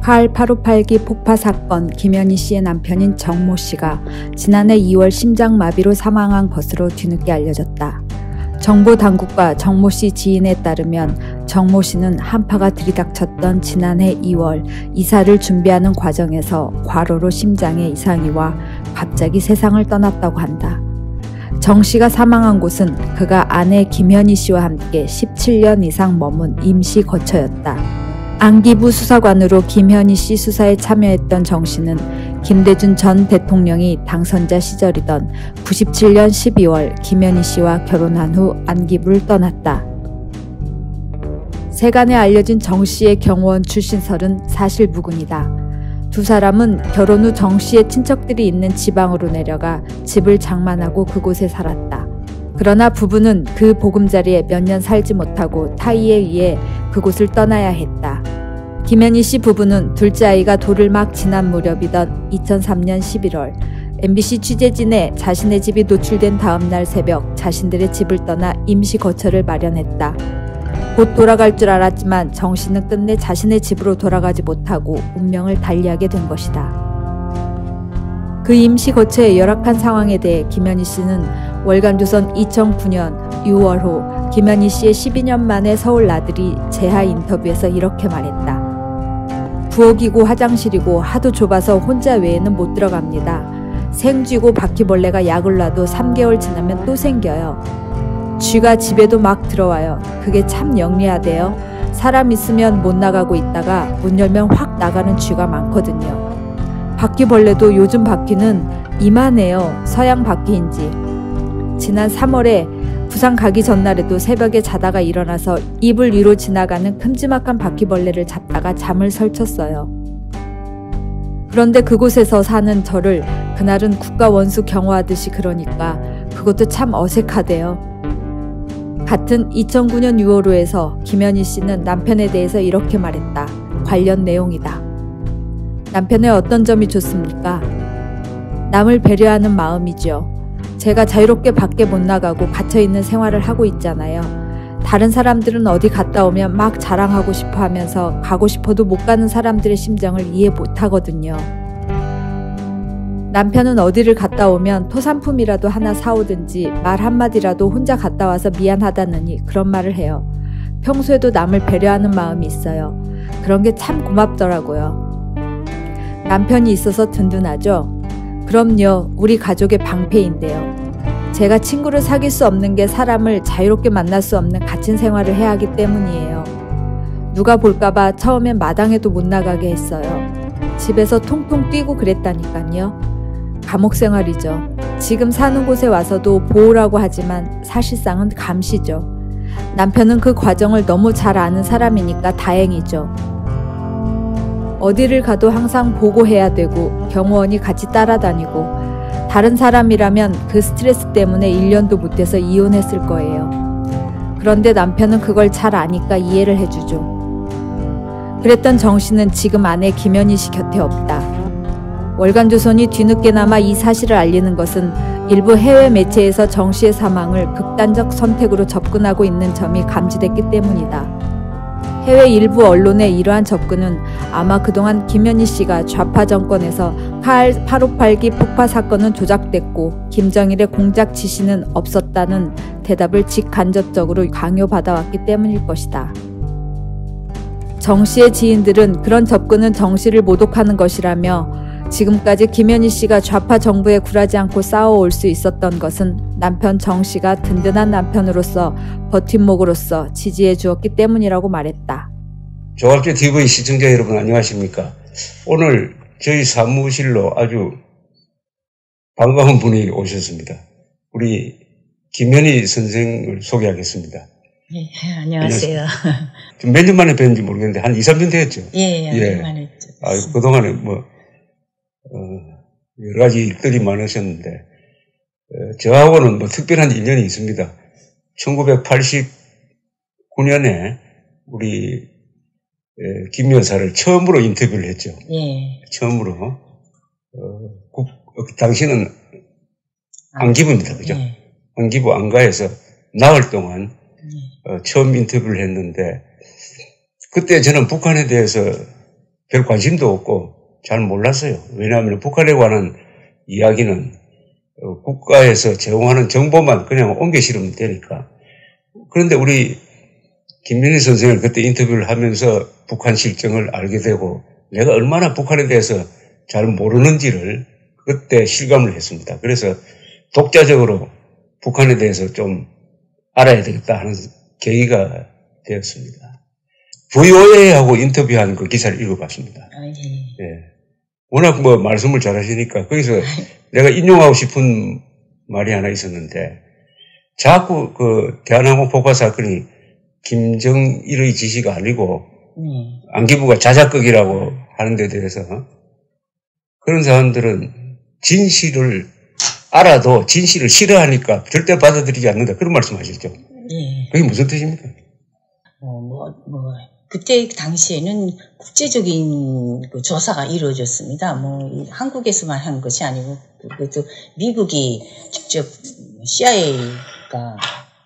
카알 858기 폭파 사건 김현희 씨의 남편인 정모 씨가 지난해 2월 심장마비로 사망한 것으로 뒤늦게 알려졌다. 정보 당국과 정모 씨 지인에 따르면 정모 씨는 한파가 들이닥쳤던 지난해 2월 이사를 준비하는 과정에서 과로로 심장에 이상이 와 갑자기 세상을 떠났다고 한다. 정 씨가 사망한 곳은 그가 아내 김현희 씨와 함께 17년 이상 머문 임시 거처였다. 안기부 수사관으로 김현희 씨 수사에 참여했던 정 씨는 김대중 전 대통령이 당선자 시절이던 97년 12월 김현희 씨와 결혼한 후 안기부를 떠났다. 세간에 알려진 정 씨의 경호원 출신설은 사실무근이다. 두 사람은 결혼 후 정 씨의 친척들이 있는 지방으로 내려가 집을 장만하고 그곳에 살았다. 그러나 부부는 그 보금자리에 몇 년 살지 못하고 타의에 의해 그곳을 떠나야 했다. 김현희 씨 부부는 둘째 아이가 돌을 막 지난 무렵이던 2003년 11월 MBC 취재진에 자신의 집이 노출된 다음날 새벽 자신들의 집을 떠나 임시 거처를 마련했다. 곧 돌아갈 줄 알았지만 정 씨는 끝내 자신의 집으로 돌아가지 못하고 운명을 달리하게 된 것이다. 그 임시 거처의 열악한 상황에 대해 김현희 씨는 월간조선 2009년 6월호 김현희 씨의 12년 만에 서울 나들이 재하 인터뷰에서 이렇게 말했다. 부엌이고 화장실이고 하도 좁아서 혼자 외에는 못 들어갑니다. 생쥐고 바퀴벌레가 약을 놔도 3개월 지나면 또 생겨요. 쥐가 집에도 막 들어와요. 그게 참 영리하대요. 사람 있으면 못 나가고 있다가 문 열면 확 나가는 쥐가 많거든요. 바퀴벌레도 요즘 바퀴는 이만해요. 서양 바퀴인지. 지난 3월에 부산 가기 전날에도 새벽에 자다가 일어나서 이불 위로 지나가는 큼지막한 바퀴벌레를 잡다가 잠을 설쳤어요. 그런데 그곳에서 사는 저를 그날은 국가 원수 경호하듯이 그러니까 그것도 참 어색하대요. 같은 2009년 6월호에서 김현희 씨는 남편에 대해서 이렇게 말했다. 관련 내용이다. 남편의 어떤 점이 좋습니까? 남을 배려하는 마음이죠. 제가 자유롭게 밖에 못 나가고 갇혀있는 생활을 하고 있잖아요. 다른 사람들은 어디 갔다 오면 막 자랑하고 싶어 하면서 가고 싶어도 못 가는 사람들의 심정을 이해 못 하거든요. 남편은 어디를 갔다 오면 토산품이라도 하나 사오든지 말 한마디라도 혼자 갔다 와서 미안하다느니 그런 말을 해요. 평소에도 남을 배려하는 마음이 있어요. 그런 게 참 고맙더라고요. 남편이 있어서 든든하죠? 그럼요. 우리 가족의 방패인데요. 제가 친구를 사귈 수 없는 게 사람을 자유롭게 만날 수 없는 갇힌 생활을 해야 하기 때문이에요. 누가 볼까봐 처음엔 마당에도 못 나가게 했어요. 집에서 통통 뛰고 그랬다니까요. 감옥 생활이죠. 지금 사는 곳에 와서도 보호라고 하지만 사실상은 감시죠. 남편은 그 과정을 너무 잘 아는 사람이니까 다행이죠. 어디를 가도 항상 보고해야 되고 경호원이 같이 따라다니고 다른 사람이라면 그 스트레스 때문에 1년도 못해서 이혼했을 거예요. 그런데 남편은 그걸 잘 아니까 이해를 해주죠. 그랬던 정 씨는 지금 아내 김현희 씨 곁에 없다. 월간조선이 뒤늦게나마 이 사실을 알리는 것은 일부 해외 매체에서 정 씨의 사망을 극단적 선택으로 접근하고 있는 점이 감지됐기 때문이다. 해외 일부 언론의 이러한 접근은 아마 그동안 김현희 씨가 좌파 정권에서 카알 858기 폭파 사건은 조작됐고 김정일의 공작 지시는 없었다는 대답을 직간접적으로 강요받아왔기 때문일 것이다. 정 씨의 지인들은 그런 접근은 정 씨를 모독하는 것이라며 지금까지 김현희 씨가 좌파 정부에 굴하지 않고 싸워올 수 있었던 것은 남편 정 씨가 든든한 남편으로서 버팀목으로서 지지해 주었기 때문이라고 말했다. 조합계 TV 시청자 여러분 안녕하십니까? 오늘 저희 사무실로 아주 반가운 분이 오셨습니다. 우리 김현희 선생을 소개하겠습니다. 네, 안녕하세요. 몇 년 만에 뵀는지 모르겠는데 한 2, 3년 됐죠? 예. 만에 뵀죠. 그동안에 여러 가지 일들이 많으셨는데, 저하고는 특별한 인연이 있습니다. 1989년에 우리 김 여사를 처음으로 인터뷰를 했죠. 예. 처음으로. 당시는 안기부입니다. 그죠? 예. 안기부 안가에서 나흘 동안 처음 인터뷰를 했는데, 그때 저는 북한에 대해서 별 관심도 없고 잘 몰랐어요. 왜냐하면 북한에 관한 이야기는 국가에서 제공하는 정보만 그냥 옮겨 실으면 되니까. 그런데 우리 김민희 선생을 그때 인터뷰를 하면서 북한 실정을 알게 되고 내가 얼마나 북한에 대해서 잘 모르는지를 그때 실감을 했습니다. 그래서 독자적으로 북한에 대해서 좀 알아야 되겠다 하는 계기가 되었습니다. VOA하고 인터뷰한 그 기사를 읽어봤습니다. 예. 워낙 뭐 말씀을 잘 하시니까 거기서 내가 인용하고 싶은 말이 하나 있었는데 자꾸 그 대한항공 폭파 사건이 김정일의 지시가 아니고 안기부가 자작극이라고 하는 데 대해서 그런 사람들은 진실을 알아도 진실을 싫어하니까 절대 받아들이지 않는다. 그런 말씀 하셨죠? 예. 그게 무슨 뜻입니까? 그때 당시에는 국제적인 그 조사가 이루어졌습니다. 한국에서만 한 것이 아니고, 그것도 미국이 직접 CIA가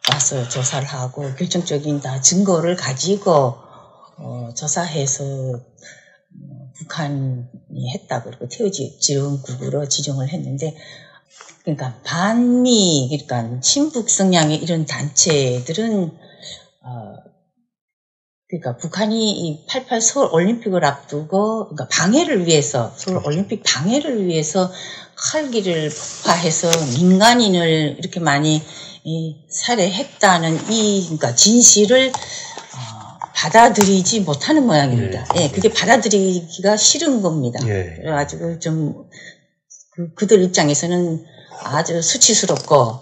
와서 조사를 하고 결정적인 다 증거를 가지고, 조사해서 북한이 했다고 그리고 태우지원국으로 지정을 했는데, 그러니까 반미, 그러니까 친북 성향의 이런 단체들은, 그러니까 북한이 이 88 서울 올림픽을 앞두고, 그러니까 방해를 위해서, 서울 올림픽 방해를 위해서 헬기를 폭파해서 민간인을 이렇게 많이 살해했다는 그러니까 진실을 받아들이지 못하는 모양입니다. 예, 그게 받아들이기가 싫은 겁니다. 예. 그래가지고 좀 그들 입장에서는 아주 수치스럽고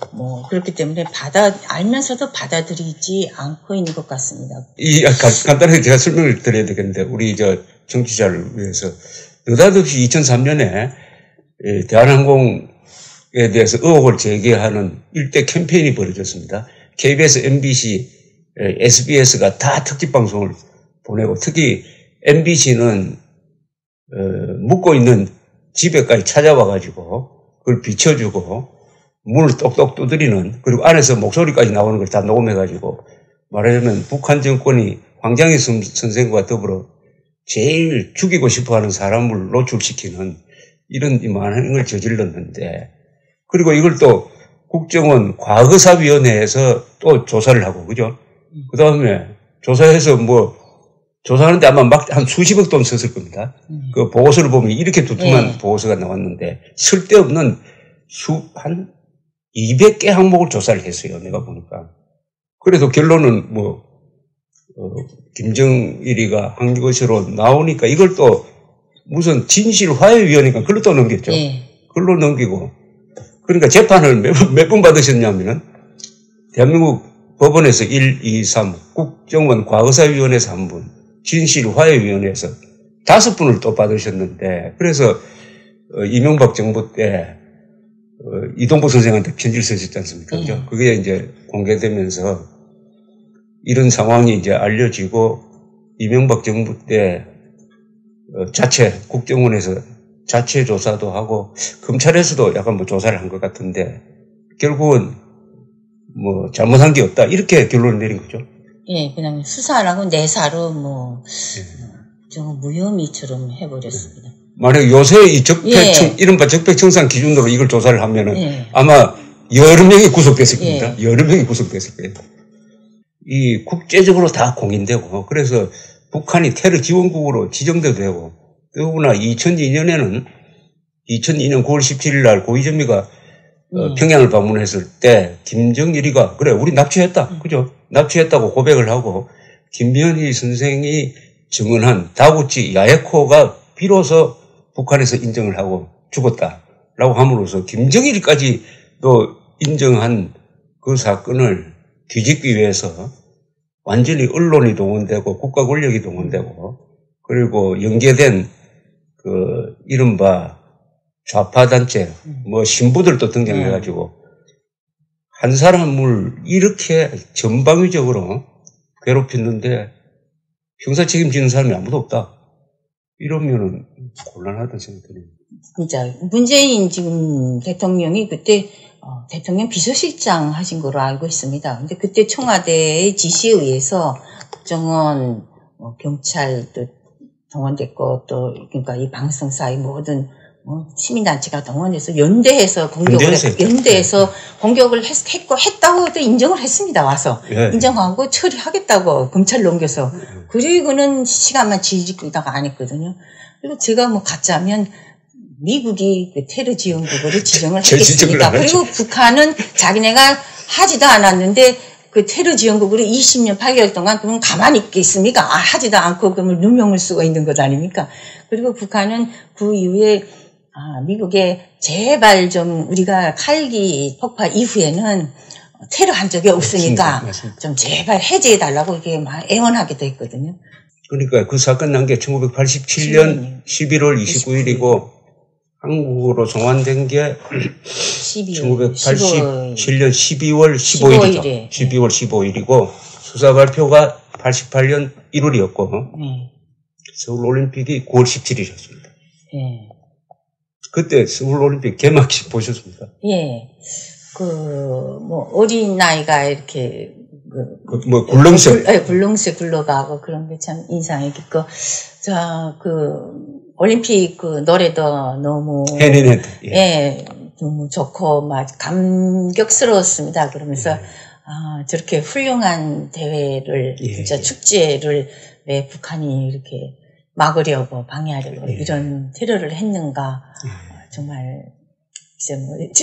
그렇기 때문에 알면서도 받아들이지 않고 있는 것 같습니다. 간단하게 제가 설명을 드려야 되겠는데 우리 정치자를 위해서 느닷없이 2003년에 대한항공에 대해서 의혹을 제기하는 일대 캠페인이 벌어졌습니다. KBS, MBC, SBS가 다 특집 방송을 보내고 특히 MBC는 묵고 있는 집에까지 찾아와가지고 그걸 비춰주고 문을 똑똑 두드리는 그리고 안에서 목소리까지 나오는 걸 다 녹음해가지고 말하자면 북한 정권이 황장희 선생과 더불어 제일 죽이고 싶어하는 사람을 노출시키는 이런 이만한 걸 저질렀는데 그리고 이걸 또 국정원 과거사위원회에서 또 조사를 하고 그죠? 그 다음에 조사해서 조사하는데 아마 막 한 수십억 돈 썼을 겁니다. 그 보고서를 보면 이렇게 두툼한 보고서가 나왔는데 쓸데없는 한 200개 항목을 조사를 했어요. 내가 보니까. 그래도 결론은 김정일이가 한 것으로 나오니까 이걸 또 무슨 진실화해위원회가 글로 또 넘겼죠. 글로 넘기고. 그러니까 재판을 몇 번 받으셨냐면은 대한민국 법원에서 1, 2, 3, 국정원 과거사위원회에서 1분, 진실화해위원회에서 5분을 또 받으셨는데, 그래서, 이명박 정부 때, 이동보 선생한테 편지를 쓰셨지 않습니까? 그죠? 그게 이제 공개되면서 이런 상황이 이제 알려지고, 이명박 정부 때, 국정원에서 자체 조사도 하고, 검찰에서도 약간 조사를 한 것 같은데, 결국은 잘못한 게 없다. 이렇게 결론을 내린 거죠. 예, 그냥 수사를 하고 내사로 좀 무혐의처럼 해버렸습니다. 만약 요새 이른바 적폐청산 기준으로 이걸 조사를 하면은 아마 여러 명이 구속됐을 겁니다. 여러 명이 구속됐을 거예요. 이 국제적으로 다 공인되고 그래서 북한이 테러 지원국으로 지정도 되고 더구나 2002년 9월 17일 날 고이점미가 평양을 방문했을 때 김정일이가 그래 우리 납치했다. 그죠? 납치했다고 고백을 하고 김민희 선생이 증언한 다구치 야에코가 비로소 북한에서 인정을 하고 죽었다라고 함으로써 김정일까지도 인정한 그 사건을 뒤집기 위해서 완전히 언론이 동원되고 국가 권력이 동원되고 그리고 연계된 그 이른바 좌파단체, 신부들도 등장해가지고, 한 사람을 이렇게 전방위적으로 괴롭혔는데, 형사 책임지는 사람이 아무도 없다. 이러면은 곤란하다는 생각이 드네요. 진짜, 문재인 지금 대통령이 그때, 대통령 비서실장 하신 거로 알고 있습니다. 근데 그때 청와대의 지시에 의해서 국정원, 경찰, 또 동원됐고 또 그러니까 이 방송사의 모든 시민단체가 동원해서 연대해서 공격을 했고 했다고도 인정을 했습니다. 와서 예. 인정하고 처리하겠다고 검찰 넘겨서 그리고는 시간만 지지다가 안 했거든요. 그리고 제가 뭐 가짜면 미국이 그 테러 지원국으로 지정을 했겠습니까? 그리고 북한은 자기네가 하지도 않았는데 그 테러 지원국으로 20년 8개월 동안 그러면 가만히 있겠습니까? 하지도 않고 그러면 누명을 쓰고 있는 것 아닙니까? 그리고 북한은 그 이후에 미국에 제발 좀 우리가 칼기 폭파 이후에는 테러 한 적이 없으니까 맞습니다. 좀 제발 해제해달라고 이렇게 막 애원하기도 했거든요. 그러니까 그 사건 난 게 1987년 11월 29일이고 한국으로 송환된 게 1987년 12월 15일이죠. 12월 15일이고 수사 발표가 88년 1월이었고 서울올림픽이 9월 17일이었습니다. 네. 그때 서울올림픽 개막식 보셨습니까? 예. 어린 나이가 이렇게, 굴렁쇠 굴러가고 그런 게 참 인상이 깊고, 올림픽 노래도 너무. 해내네. 예. 너무 좋고, 막 감격스러웠습니다. 그러면서, 저렇게 훌륭한 대회를, 진짜 축제를 왜 북한이 이렇게 막으려고 방해하려고 이런 테러를 했는가. 정말 이제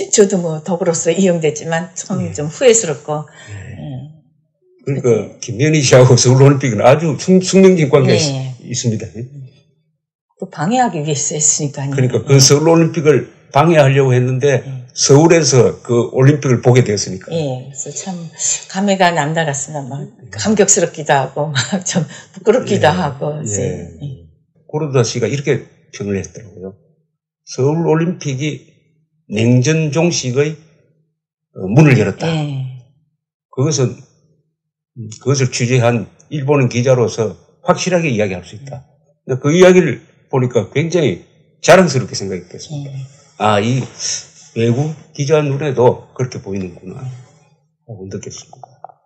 저도 더불어서 이용됐지만 참 좀 후회스럽고. 그러니까 김연희 씨하고 서울올림픽은 아주 숙명적인 관계가 있습니다. 또 방해하기 위해서 했으니까요. 그러니까 그 서울올림픽을 방해하려고 했는데 서울에서 그 올림픽을 보게 되었으니까. 그래서 참 감회가 남다랐습니다. 막 감격스럽기도 하고 막 좀 부끄럽기도 하고. 고르다 씨가 이렇게 평을 했더라고요. 서울올림픽이 냉전 종식의 문을 열었다. 그것을 취재한 일본인 기자로서 확실하게 이야기할 수 있다. 그 이야기를 보니까 굉장히 자랑스럽게 생각했겠습니다. 이 외국 기자 눈에도 그렇게 보이는구나 하고 느꼈습니다.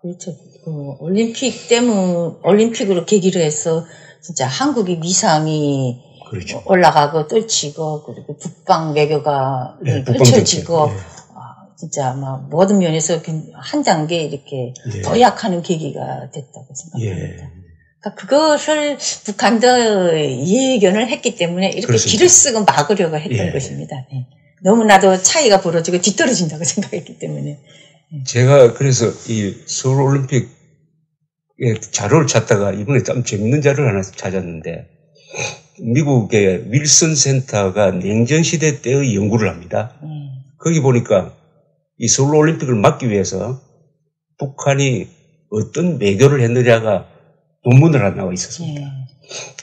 그렇죠. 올림픽으로 계기로 해서 진짜 한국의 위상이 올라가고 떨치고 그리고 북방 외교가 펼쳐지고 진짜 막 모든 면에서 한 단계 이렇게 도약하는 계기가 됐다고 생각합니다. 그러니까 그것을 북한도 예견을 했기 때문에 이렇게 그렇습니다. 길을 쓰고 막으려고 했던 것입니다. 너무나도 차이가 벌어지고 뒤떨어진다고 생각했기 때문에. 제가 그래서 이 서울올림픽의 자료를 찾다가 이번에 참 재밌는 자료를 하나 찾았는데 미국의 윌슨 센터가 냉전시대 때의 연구를 합니다. 거기 보니까 이 서울올림픽을 막기 위해서 북한이 어떤 매교를 했느냐가 논문을 하나 나와 있었습니다.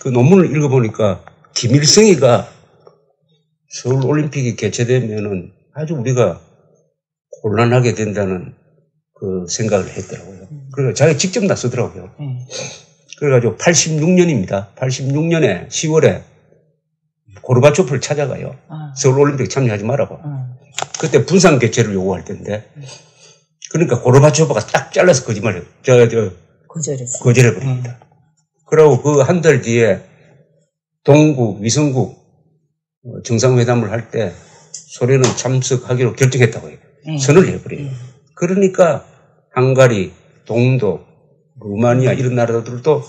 그 논문을 읽어보니까 김일성이가 서울올림픽이 개최되면은 아주 우리가 곤란하게 된다는 그 생각을 했더라고요. 그래서 자기가 직접 나서더라고요. 그래가지고 86년입니다. 86년에 10월에 고르바초프를 찾아가요. 서울올림픽 참여하지 말라고. 그때 분산 개최를 요구할 텐데. 그러니까 고르바초프가 딱 잘라서 거절해버립니다. 그리고 그 한 달 뒤에 동국, 위성국 정상회담을 할 때 소련은 참석하기로 결정했다고 해요. 선을 해버려요. 그러니까 헝가리, 동독, 루마니아 이런 나라들도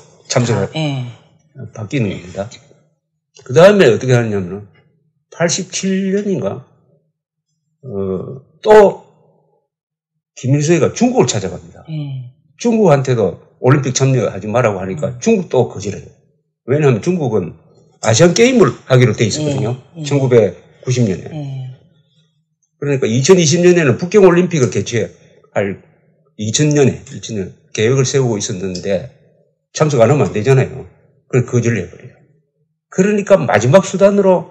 바뀌는 겁니다. 그 다음에 어떻게 하냐면 87년인가 또 김일성이가 중국을 찾아갑니다. 중국한테도 올림픽 참여하지 말라고 하니까 중국도 거절해요. 왜냐하면 중국은 아시안 게임을 하기로 돼 있었거든요. 1990년에. 그러니까 2020년에는 북경 올림픽을 개최할 2000년에 계획을 세우고 있었는데 참석 안 하면 안 되잖아요. 그래서 거절을 해버려요. 그러니까 마지막 수단으로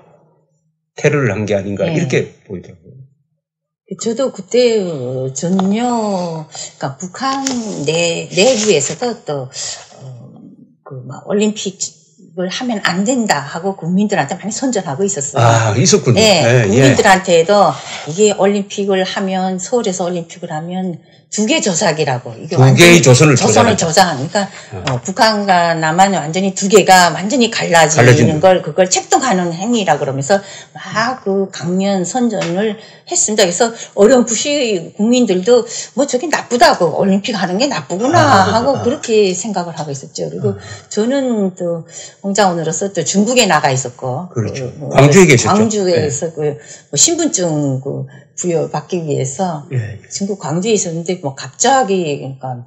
테러를 한 게 아닌가 이렇게 보이더라고요. 저도 그때 그러니까 북한 내부에서도 또 올림픽 이걸 하면 안 된다 하고 국민들한테 많이 선전하고 있었어요. 아, 있었군요. 네, 국민들한테도 이게 올림픽을 하면, 서울에서 올림픽을 하면 2개 조작이라고. 이게 두 개의 조선을 조작하니까 북한과 남한은 완전히 2개가 완전히 갈라지는 걸 그걸 책동하는 행위라 그러면서 막 그 강면 선전을 했습니다. 그래서 어렴풋이 국민들도 뭐 저게 나쁘다고 올림픽 하는 게 나쁘구나 하고 그렇게 생각을 하고 있었죠. 그리고 저는 또 홍장원으로서 또 중국에 나가 있었고, 그렇죠. 광주에 계셨죠. 광주에서 네. 그 뭐 신분증 그 부여받기 위해서 중국 광주에 있었는데 뭐 갑자기 그러니까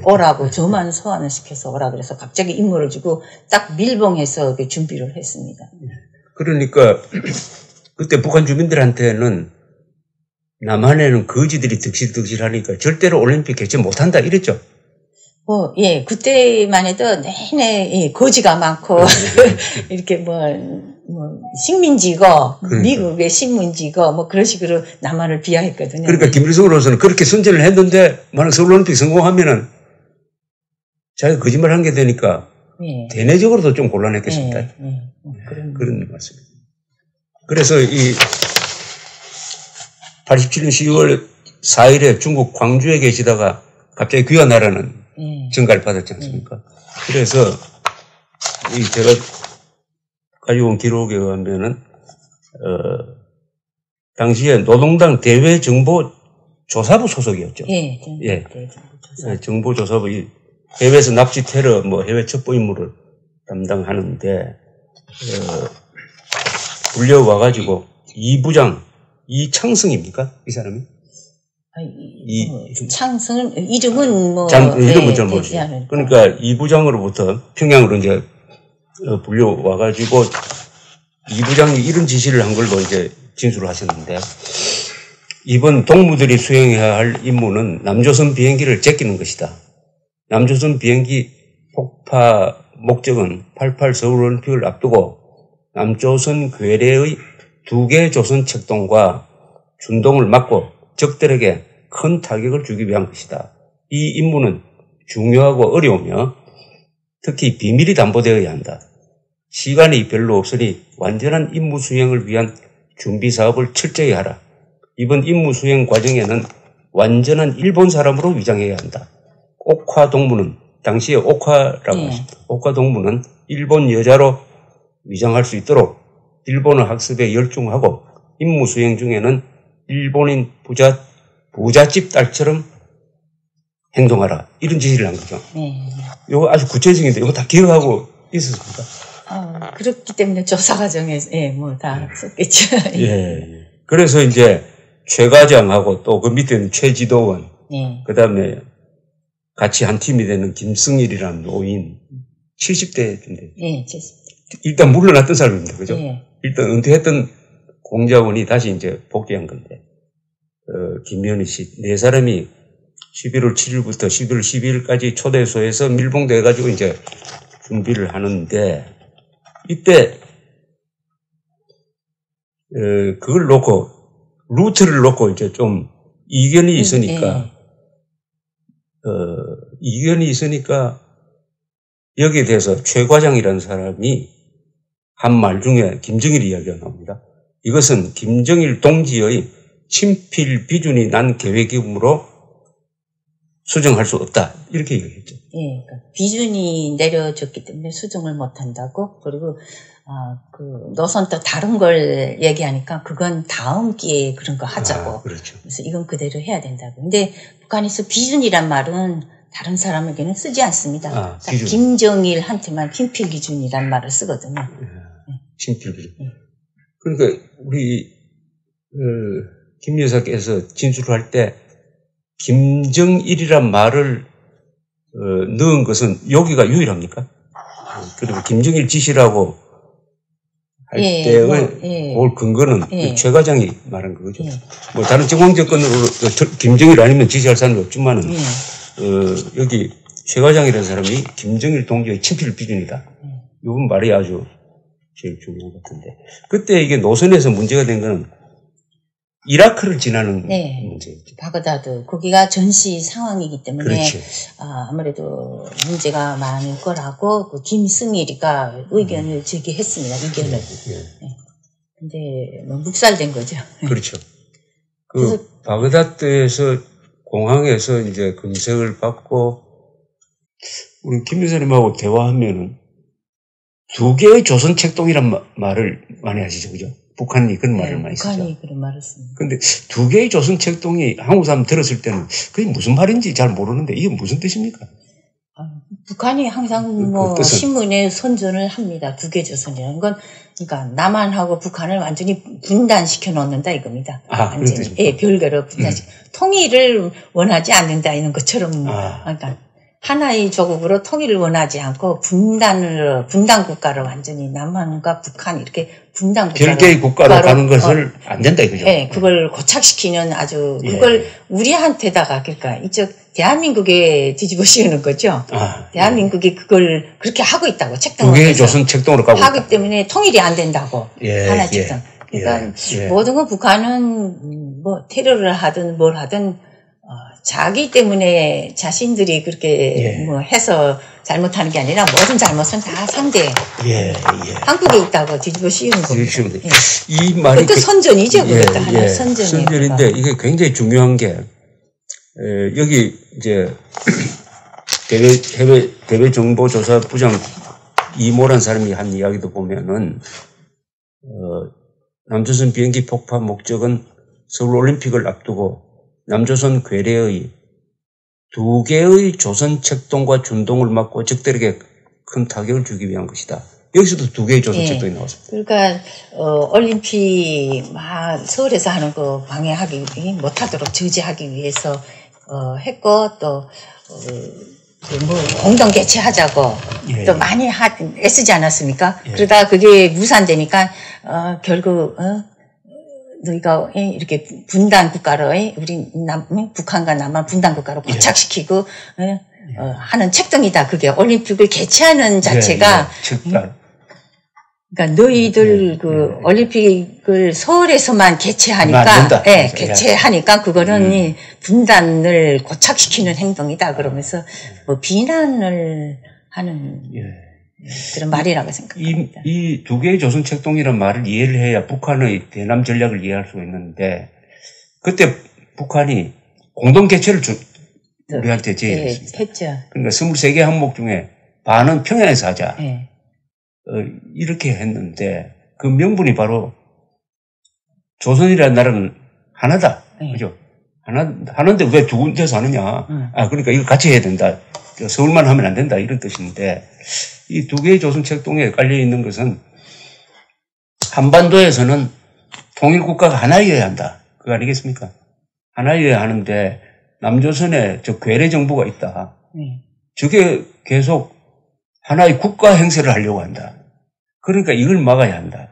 오라고 저만 소환을 시켜서 오라 그래서 갑자기 임무를 주고 딱 밀봉해서 준비를 했습니다. 그러니까 그때 북한 주민들한테는 남한에는 거지들이 득실득실하니까 절대로 올림픽 개최 못한다 이랬죠. 예, 그때만 해도 내내 거지가 많고 이렇게 뭐 식민지고 그러니까. 미국의 식민지고 뭐 그런 식으로 남한을 비하했거든요. 그러니까 김일성으로서는 그렇게 선전을 했는데 만약 서울올림픽 성공하면은 자기가 거짓말 한 게 되니까 대내적으로도 좀 곤란했겠습니다. 그런 말씀입니다. 그래서 이 87년 10월 4일에 중국 광주에 계시다가 갑자기 귀환하라는 전가를 받았지 않습니까? 그래서 이 제가 가져온 기록에 의하면은 당시에 노동당 대외정보조사부 소속이었죠. 정보조사부 해외에서 납치 테러, 뭐 해외 첩보 임무를 담당하는데 불려와가지고 이부장 이창승입니까? 이 사람이? 창승은 이름은 뭐 이름은 잘 모르죠. 그러니까 이 부장으로부터 평양으로 이제 불려와가지고 이 부장이 이런 지시를 한 걸로 이제 진술을 하셨는데 이번 동무들이 수행해야 할 임무는 남조선 비행기를 제끼는 것이다. 남조선 비행기 폭파 목적은 88 서울올림픽을 앞두고 남조선 괴뢰의 2개 조선 책동과 준동을 막고 적들에게 큰 타격을 주기 위한 것이다. 이 임무는 중요하고 어려우며 특히 비밀이 담보되어야 한다. 시간이 별로 없으니 완전한 임무 수행을 위한 준비 사업을 철저히 하라. 이번 임무 수행 과정에는 완전한 일본 사람으로 위장해야 한다. 옥화 동무는 당시에 옥화라고 하십니다. 옥화 동무는 일본 여자로 위장할 수 있도록 일본어 학습에 열중하고 임무 수행 중에는 일본인 부잣집 딸처럼 행동하라. 이런 지시를 한 거죠. 이거 아주 구체적인데 이거 다 기억하고 있었습니까? 그렇기 때문에 조사 과정에 뭐 다 썼겠죠. 그래서 이제 최 과장하고 또 그 밑에는 최지도원, 그다음에 같이 한 팀이 되는 김승일이라는 노인 70대인데. 70대. 일단 물러났던 사람입니다. 그죠? 일단 은퇴했던 공자원이 다시 이제 복귀한 건데, 김현희 씨, 4사람이 11월 7일부터 11월 12일까지 초대소에서 밀봉돼가지고 이제 준비를 하는데, 이때, 그걸 놓고, 루트를 놓고 이제 좀 이견이 있으니까, 여기에 대해서 최 과장이라는 사람이 한 말 중에 김정일 이야기가 나옵니다. 이것은 김정일 동지의 친필 비준이 난 계획이므로 수정할 수 없다. 이렇게 얘기했죠. 그러니까 비준이 내려졌기 때문에 수정을 못 한다고. 그리고 그 노선 또 다른 걸 얘기하니까 그건 다음 기회에 그런 거 하자고. 그렇죠. 그래서 이건 그대로 해야 된다고. 근데 북한에서 비준이란 말은 다른 사람에게는 쓰지 않습니다. 김정일한테만 친필 기준이란 말을 쓰거든요. 친필 기준. 그러니까 우리 김 여사께서 진술할 때 김정일이란 말을 넣은 것은 여기가 유일합니까? 그리고 김정일 지시라고 할 때의 그 근거는 최 과장이 말한 거죠. 뭐 다른 정황 접근으로 김정일 아니면 지시할 사람이 없지만은 여기 최 과장이라는 사람이 김정일 동지의 친필 비준이다. 이번 말이 아주 제일 중요한 것 같은데. 그때 이게 노선에서 문제가 된 거는 이라크를 지나는 네. 문제였죠. 바그다드 거기가 전시 상황이기 때문에 그렇죠. 아무래도 문제가 많을 거라고 그 김승일이가 의견을 제기했습니다. 의견을. 네. 근데 뭐 묵살된 거죠. 그렇죠. 그 바그다드에서 공항에서 이제 검색을 받고 우리 김 여사님하고 대화하면은 2개의 조선 책동이란 말을 많이 하시죠, 그죠? 북한이 그런 말을 많이 쓰죠. 북한이 그런 말을 씁니다. 근데 2개의 조선 책동이 한국 사람 들었을 때는 그게 무슨 말인지 잘 모르는데 이게 무슨 뜻입니까? 북한이 항상 뭐 신문에 선전을 합니다. 2개 조선이라는 건 그러니까 남한하고 북한을 완전히 분단시켜 놓는다 이겁니다. 완전히 예, 별개로 분단시켜. 통일을 원하지 않는다 이런 것처럼 그러니까 하나의 조국으로 통일을 원하지 않고 분단 국가를 완전히 남한과 북한 이렇게 분단 국가로 별개의 국가로 가는 것을 안 된다 이거죠. 예, 그걸 고착시키는 아주 그걸 우리한테다가 그러니까 이쪽 대한민국에 뒤집어 씌우는 거죠. 대한민국이 그걸 그렇게 하고 있다고 책동을 2개의 조선 책동으로 가고 하기 있다. 때문에 통일이 안 된다고 하나 책동. 그러니까 모든 건 북한은 뭐 테러를 하든 뭘 하든 자기 때문에 자신들이 그렇게 뭐 해서 잘못하는 게 아니라 모든 잘못은 다 상대 한국에 있다고 뒤집어 씌우는 겁니다. 이 말이 그것도 선전이죠. 그것도 하나의 선전이에요. 선전인데 이게 굉장히 중요한 게 여기 이제 대외 정보조사 부장 이모란 사람이 한 이야기도 보면은 남조선 비행기 폭파 목적은 서울 올림픽을 앞두고 남조선 괴뢰의 2개의 조선 책동과 준동을 막고 적들에게 큰 타격을 주기 위한 것이다. 여기서도 2개의 조선 책동이 나왔습니다. 그러니까 올림픽 막 서울에서 하는 거 방해하기 못하도록 저지하기 위해서 했고 또 뭐 공동 개최하자고 또 많이 애쓰지 않았습니까? 그러다가 그게 무산되니까 결국 너희가 이렇게 분단 국가로 우리 북한과 남한 분단 국가로 고착시키고 하는 책동이다. 그게 올림픽을 개최하는 자체가 그러니까 너희들 그 올림픽을 서울에서만 개최하니까 개최하니까 그거는 분단을 고착시키는 행동이다. 그러면서 뭐 비난을 하는 그런 말이라고 생각합니다. 이 2개의 조선 책동이라는 말을 이해를 해야 북한의 대남 전략을 이해할 수가 있는데 그때 북한이 공동 개최를 우리한테 제의했습니다. 했죠. 그러니까 23개 항목 중에 반은 평양에서 하자. 이렇게 했는데 그 명분이 바로 조선이라는 나라는 하나다. 그죠? 하나인데 왜 2군데서 하느냐. 그러니까 이거 같이 해야 된다. 서울만 하면 안 된다. 이런 뜻인데 이 2개의 조선 책동에 깔려 있는 것은 한반도에서는 통일국가가 하나여야 한다. 그거 아니겠습니까? 하나여야 하는데 남조선에 저 괴뢰 정부가 있다. 저게 계속 하나의 국가 행세를 하려고 한다. 그러니까 이걸 막아야 한다.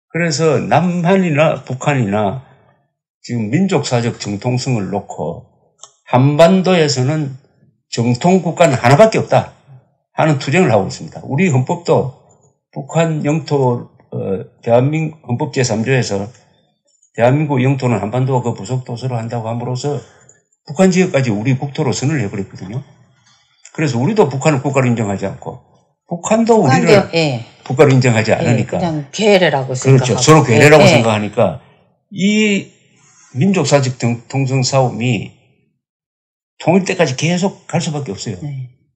그래서 남한이나 북한이나 지금 민족사적 정통성을 놓고 한반도에서는 정통국가는 하나밖에 없다 하는 투쟁을 하고 있습니다. 우리 헌법도 북한 영토 대한민국 헌법 제3조에서 대한민국 영토는 한반도와 그 부속 도서로 한다고 함으로써 북한 지역까지 우리 국토로 선을 해버렸거든요. 그래서 우리도 북한을 국가로 인정하지 않고 북한도 우리를 국가로 인정하지 않으니까 그냥 괴뢰라고 생각하고 그렇죠. 서로 괴뢰라고 생각하니까 이 민족사적 정통성 싸움이 통일 때까지 계속 갈 수밖에 없어요.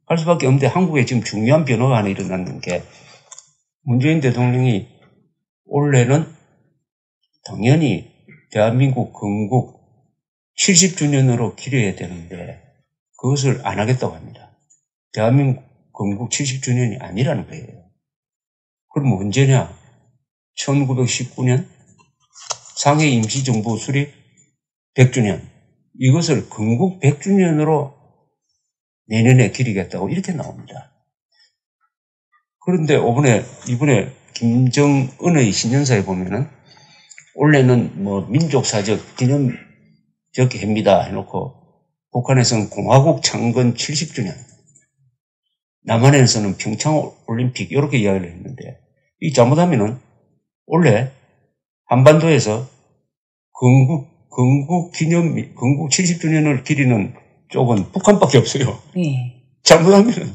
갈 수밖에 없는데 한국에 지금 중요한 변화가 하나 일어났는 게 문재인 대통령이 올해는 당연히 대한민국 건국 70주년으로 기려야 되는데 그것을 안 하겠다고 합니다. 대한민국 건국 70주년이 아니라는 거예요. 그럼 언제냐? 1919년 상해 임시정부 수립 100주년. 이것을 건국 100주년으로 내년에 기리겠다고 이렇게 나옵니다. 그런데 이번에 김정은의 신년사에 보면은 원래는 뭐 민족사적 기념적 해입니다 해놓고 북한에서는 공화국 창건 70주년, 남한에서는 평창올림픽 이렇게 이야기를 했는데 이 잘못하면은 원래 한반도에서 건국 건국 70주년을 기리는 쪽은 북한밖에 없어요. 예. 잘못하면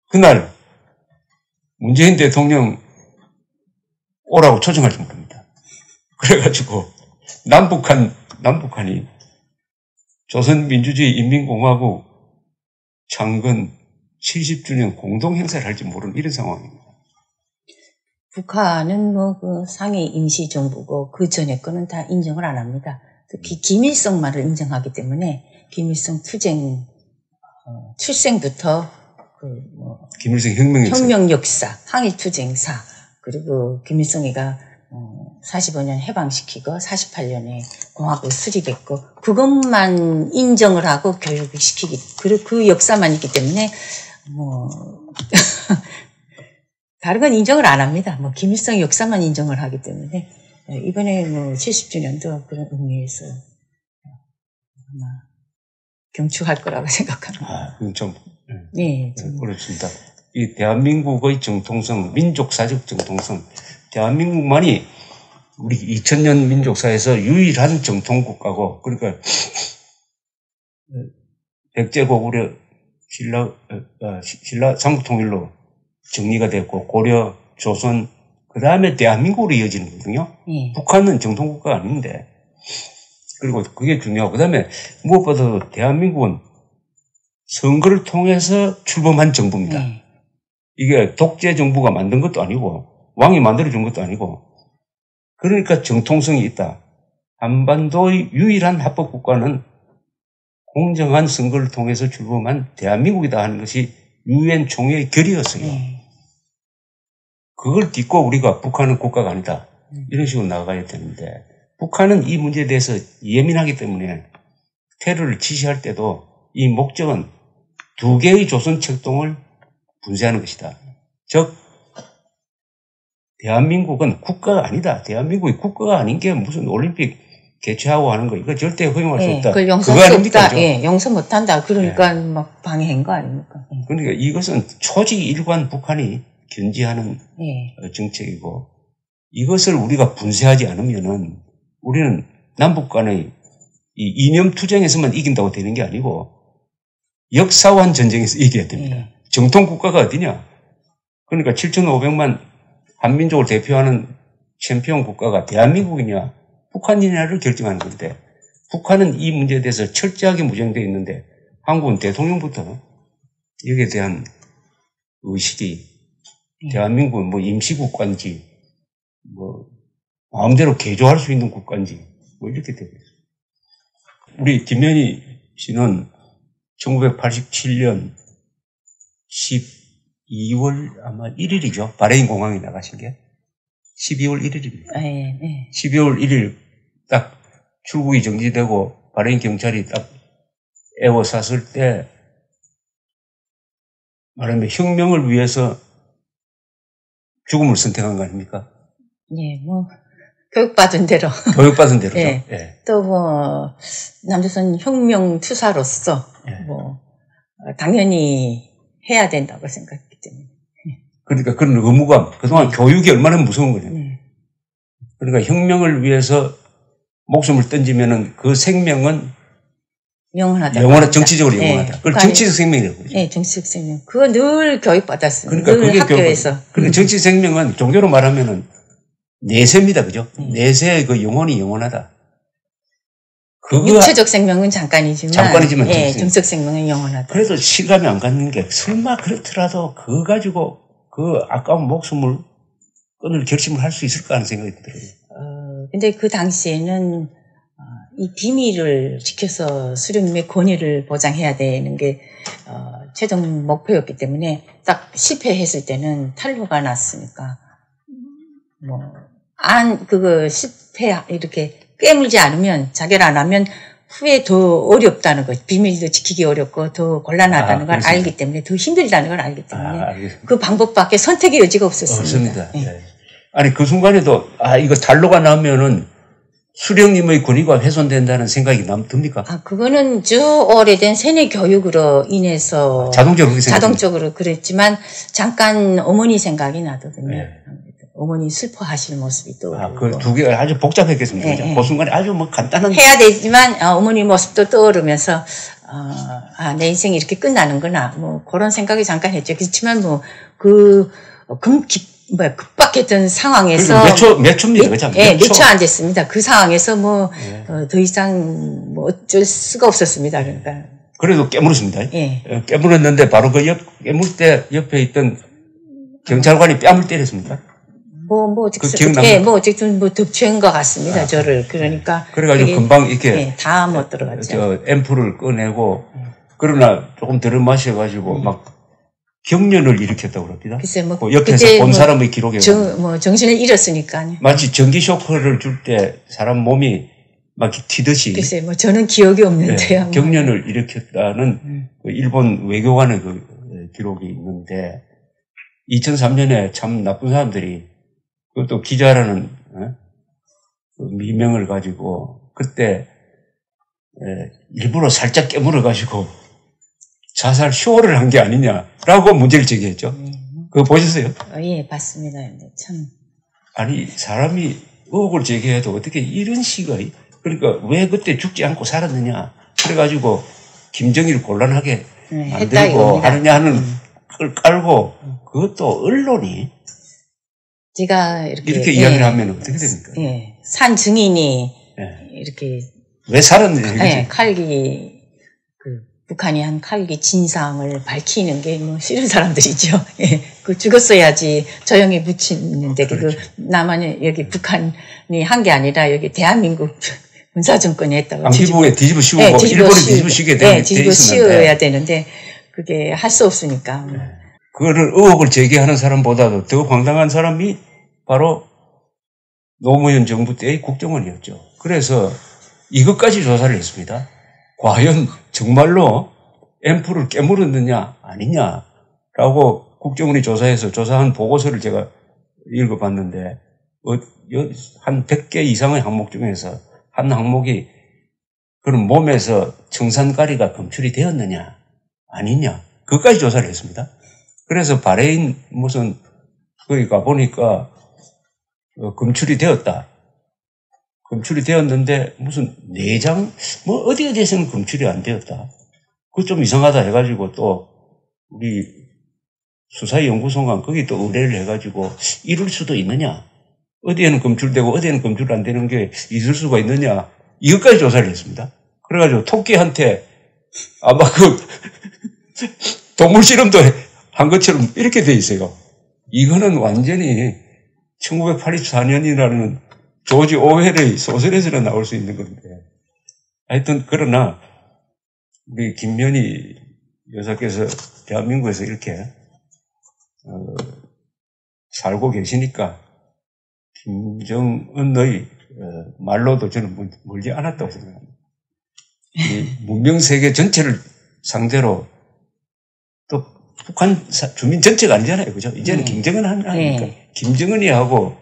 그날 문재인 대통령 오라고 초청할 정도입니다. 그래가지고 남북한이 조선민주주의인민공화국 창건 70주년 공동행사를 할지 모르는 이런 상황입니다. 북한은 뭐 그 상해 임시정부고 그 전에 거는 다 인정을 안 합니다. 특히 김일성만을 인정하기 때문에 김일성 투쟁 출생부터 그 뭐 김일성 혁명 역사, 항일 투쟁사 그리고 김일성이가 45년 해방시키고 48년에 공화국 수립했고 그것만 인정을 하고 교육을 시키기 그 역사만 있기 때문에 뭐 다른 건 인정을 안 합니다. 뭐 김일성 역사만 인정을 하기 때문에 이번에 뭐 70주년도 그런 의미에서 아마 경축할 거라고 생각합니다. 그건 좀 네, 그렇습니다. 이 대한민국의 정통성, 민족사적 정통성, 대한민국만이 우리 2000년 민족사에서 유일한 정통국가고, 그러니까 백제 고구려 신라 삼국통일로 정리가 됐고 고려, 조선, 그 다음에 대한민국으로 이어지는 거거든요. 북한은 정통국가가 아닌데, 그리고 그게 중요하고, 그 다음에 무엇보다도 대한민국은 선거를 통해서 출범한 정부입니다. 이게 독재 정부가 만든 것도 아니고 왕이 만들어준 것도 아니고, 그러니까 정통성이 있다. 한반도의 유일한 합법국가는 공정한 선거를 통해서 출범한 대한민국이다 하는 것이 유엔 총회의 결의였어요. 그걸 딛고 우리가 북한은 국가가 아니다, 이런 식으로 나가야 되는데, 북한은 이 문제에 대해서 예민하기 때문에 테러를 지시할 때도 이 목적은 두 개의 조선 책동을 분쇄하는 것이다. 즉 대한민국은 국가가 아니다. 대한민국이 국가가 아닌 게 무슨 올림픽 개최하고 하는 거, 이거 절대 허용할 수 없다. 그걸 용서할 수 없다. 예, 용서 못한다. 그러니까 막 방해한 거 아닙니까? 그러니까 이것은 초지 일관 북한이 견지하는 정책이고, 이것을 우리가 분쇄하지 않으면은 우리는 남북 간의 이 이념 투쟁에서만 이긴다고 되는 게 아니고 역사관 전쟁에서 이겨야 됩니다. 정통 국가가 어디냐? 그러니까 7,500만 한민족을 대표하는 챔피언 국가가 대한민국이냐 북한이냐를 결정하는 건데, 북한은 이 문제에 대해서 철저하게 무장되어 있는데 한국은 대통령부터 여기에 대한 의식이 대한민국은 뭐 임시국가인지 뭐 마음대로 개조할 수 있는 국가인지 뭐 이렇게 되고 있어요. 우리 김현희 씨는 1987년 12월 아마 1일이죠. 바레인 공항에 나가신 게 12월 1일입니다. 12월 1일 딱 출국이 정지되고 바레인 경찰이 딱 에워쌌을 때 말하면 혁명을 위해서 죽음을 선택한 거 아닙니까? 예, 뭐 교육받은 대로. 교육받은 대로죠. 예. 또 뭐 남조선 혁명 투사로서 뭐 당연히 해야 된다고 생각했기 때문에. 그러니까 그런 의무감, 그동안 교육이 얼마나 무서운 거냐. 그러니까 혁명을 위해서 목숨을 던지면은 그 생명은 영원하다. 정치적으로 영원하다. 그걸 정치적 생명이라고 그러죠. 네, 정치적 생명. 그거 늘 교육받았어요. 그러니까 늘 그게 학교에서. 그러니까 정치 생명은 종교로 말하면은 내세입니다, 그죠? 내세의 그 영혼이 영원하다. 육체적 생명은 잠깐이지만 예, 정적 생명은 영원하다. 그래도 실감이 안 가는 게, 설마 그렇더라도 그거 가지고 그 아까운 목숨을 끊을 결심을 할 수 있을까 하는 생각이 들어요. 근데 그 당시에는 이 비밀을 지켜서 수령님의 권위를 보장해야 되는 게 최종 목표였기 때문에 딱 실패했을 때는 탈로가 났으니까 그거 실패 이렇게 깨물지 않으면, 자결 안 하면 후에 더 어렵다는 거, 비밀도 지키기 어렵고 더 곤란하다는 걸 알기 때문에, 더 힘들다는 걸 알기 때문에 그 방법밖에 선택의 여지가 없었습니다. 없습니다. 네. 아니 그 순간에도 이거 탈로가 나면은 수령님의 권위가 훼손된다는 생각이 듭니까? 그거는 쭉 오래된 세뇌 교육으로 인해서 자동적으로 그랬지만 잠깐 어머니 생각이 나거든요. 어머니 슬퍼하시는 모습이 또. 그 두 개가 아주 복잡했겠습니다. 네. 그 순간에 아주 뭐 간단한. 해야 되지만, 어머니 모습도 떠오르면서, 내 인생이 이렇게 끝나는구나. 뭐, 그런 생각이 잠깐 했죠. 그렇지만 뭐, 급박했던 상황에서. 몇 초입니다. 그죠? 몇 초 안 됐습니다. 그 상황에서 뭐, 더 이상 뭐 어쩔 수가 없었습니다. 그러니까. 그래도 깨물었습니다. 예. 깨물었는데 바로 깨물 때 옆에 있던 경찰관이 뺨을 때렸습니다. 어쨌든 덮친 것 같습니다. 저를. 그러니까. 그래가지고 금방 이렇게. 다 못 들어갔죠. 앰플을 꺼내고, 그러나 조금 들어 마셔가지고 막 경련을 일으켰다고 그럽니다. 글쎄, 옆에서 본 사람의 기록에. 정신을 잃었으니까. 마치 전기 쇼크를 줄 때 사람 몸이 막 튀듯이. 글쎄, 저는 기억이 없는데요. 네, 경련을 일으켰다는 그 일본 외교관의 그 기록이 있는데, 2003년에 참 나쁜 사람들이 그것도 기자라는 그 미명을 가지고 그때 일부러 살짝 깨물어가지고 자살 쇼를 한 게 아니냐라고 문제를 제기했죠. 그거 보셨어요? 예, 봤습니다. 참. 아니 사람이 의혹을 제기해도 어떻게 이런 식의 그러니까 왜 그때 죽지 않고 살았느냐 그래가지고 김정일을 곤란하게 만들고 하느냐 하는 걸 깔고 그것도 언론이 제가 이렇게 이야기를 하면 어떻게 됩니까? 예. 산 증인이 이렇게 왜 살았느냐? 칼기 북한이 한 칼기 진상을 밝히는 게 뭐 싫은 사람들이죠. 예. 그 죽었어야지 조용히 묻히는데 그렇죠. 남한이 여기 북한이 한 게 아니라 여기 대한민국 군사정권이 했다고. 안기부에 뒤집어 씌우고 일본에 뒤집어 씌우게 되는 뒤집어 씌워야 되는데 그게 할 수 없으니까. 그거를 의혹을 제기하는 사람보다도 더 황당한 사람이 바로 노무현 정부 때의 국정원이었죠. 그래서 이것까지 조사를 했습니다. 과연 정말로 앰플을 깨물었느냐 아니냐라고 국정원이 조사한 보고서를 제가 읽어봤는데 한 100개 이상의 항목 중에서 한 항목이 그런 몸에서 청산가리가 검출이 되었느냐 아니냐 그것까지 조사를 했습니다. 그래서 바레인 무슨 거기 가보니까 검출이 되었다. 검출이 되었는데 무슨 내장 뭐 어디에서는 검출이 안 되었다. 그거 좀 이상하다 해가지고 또 우리 수사연구소가 거기 또 의뢰를 해가지고 이럴 수도 있느냐. 어디에는 검출되고 어디에는 검출 안 되는 게 있을 수가 있느냐. 이것까지 조사를 했습니다. 그래가지고 토끼한테 아마 그 동물 실험도 한 것처럼 이렇게 돼 있어요. 이거는 완전히 1984년이라는 조지 오웰의 소설에서나 나올 수 있는 건데. 하여튼 그러나 우리 김면희 여사께서 대한민국에서 이렇게 살고 계시니까 김정은의 말로도 저는 멀지 않았다고 생각합니다. 이 문명 세계 전체를 상대로 또 북한 주민 전체가 아니잖아요. 그죠? 이제는 김정은 하니까. 김정은이 하고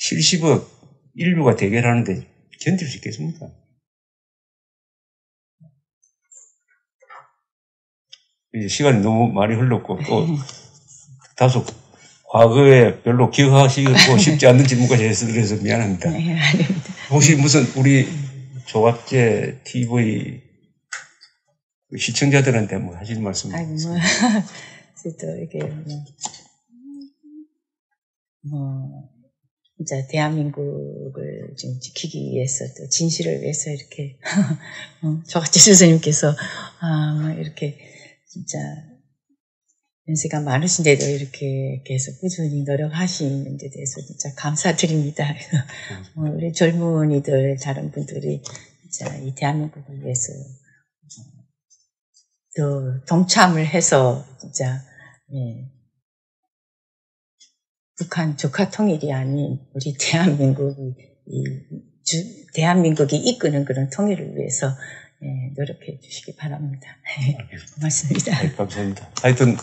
70억 인류가 대결하는데 견딜 수 있겠습니까? 이제 시간이 너무 많이 흘렀고 또 다소 과거에 별로 기억하시고 싶지 않는 질문까지 해서 그래서 미안합니다. 네, 아닙니다. 혹시 무슨 우리 조갑제 TV 시청자들한테 뭐 하실 말씀? 아니 뭐 또 이게 진짜 대한민국을 지금 지키기 위해서 또 진실을 위해서 이렇게 조갑제 스승님께서 이렇게 진짜 연세가 많으신데도 이렇게 계속 꾸준히 노력하시는 데 대해서 진짜 감사드립니다. 우리 젊은이들 다른 분들이 진짜 이 대한민국을 위해서 더 동참을 해서 진짜 북한 조카 통일이 아닌 우리 대한민국이 이끄는 그런 통일을 위해서 노력해 주시기 바랍니다. 고맙습니다. 네, 감사합니다. 하여튼